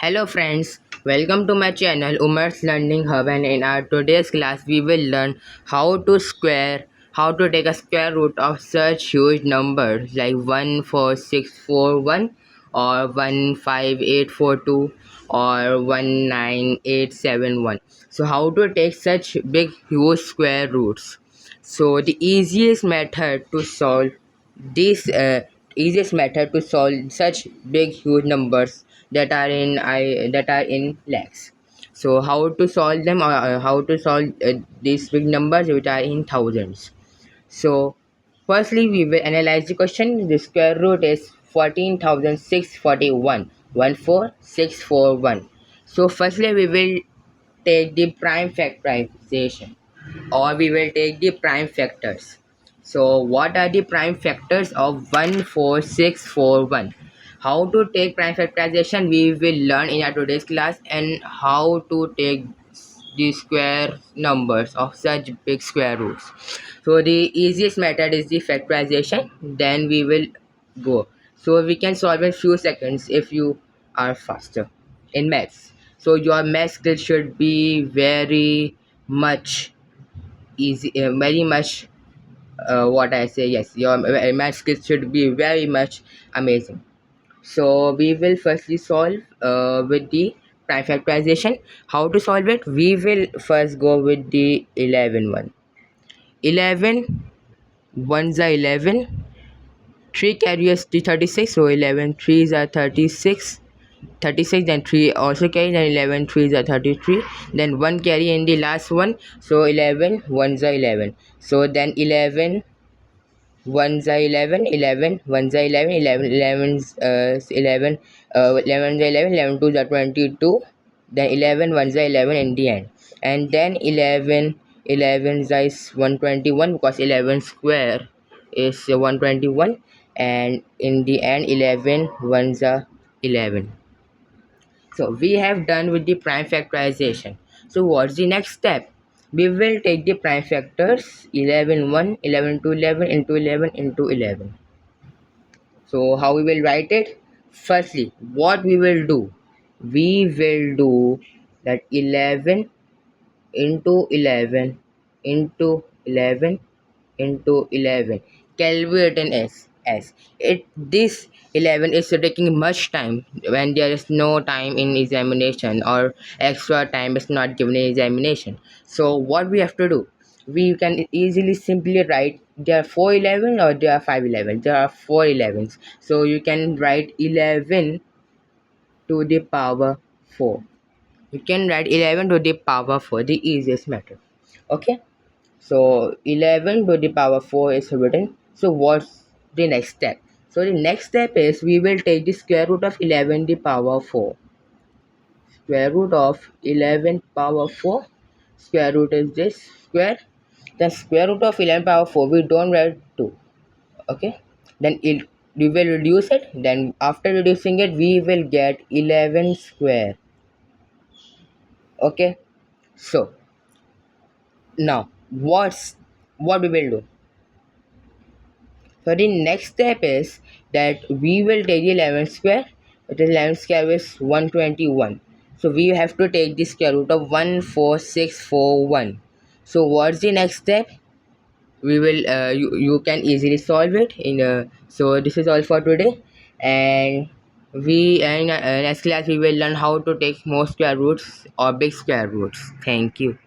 Hello friends, welcome to my channel Umar's Learning Hub, and in our today's class we will learn how to take a square root of such huge numbers like 14641 or 15842 or 19871. So how to take such big huge square roots. So the this easiest method to solve such big huge numbers that are in lakhs. So how to solve them, or how to solve these big numbers which are in thousands. So firstly we will analyze the question. The square root is 14,641, 14641. So firstly we will take the prime factorization, or we will take the prime factors. So what are the prime factors of 14641? How to take prime factorization we will learn in our today's class, and how to take the square numbers of such big square roots. So the easiest method is the factorization, then we will go. So we can solve in few seconds if you are faster in maths. So your math skills should be very much easy, very much what I say. Yes, your math skills should be very much amazing. So we will firstly solve with the prime factorization. How to solve it? We will first go with the 11 one. 11 ones are 11. 3 carries the 36, so 11 threes are 36. 36, then 3 also carry, then 11 threes are 33, then 1 carry in the last one, so 11 ones are 11. So then 11 ones are 11, 11 ones are 11, 11 11's 11, 11 are 11, 11 twos are 22, then 11 ones are 11 in the end. And then 11 is 121, because 11 square is 121, and in the end 11 ones are 11. So we have done with the prime factorization. So what's the next step? We will take the prime factors 11 1, 11 to 11, into 11, into 11. So how we will write it? Firstly, what we will do? We will do that 11 into 11 into 11 into 11 calculate in s. It this 11 is taking much time when there is no time in examination, or extra time is not given in examination. So what we have to do, we can easily simply write there are 411 or there are 511. There are 411s, so you can write 11 to the power 4. You can write 11 to the power 4, the easiest method. Okay, so 11 to the power 4 is written. So what's the next step? So the next step is we will take the square root of 11 to the power 4. Square root of 11 power 4. Square root is this square. The square root of 11 power 4, we don't write 2. Okay, then we will reduce it. Then after reducing it, we will get 11 square. Okay, so now what we will do? So the next step is that we will take the 11 square. The 11 square is 121. So we have to take the square root of 14641. So what's the next step? We will you can easily solve it in so this is all for today, and we in next class we will learn how to take small square roots or big square roots. Thank you.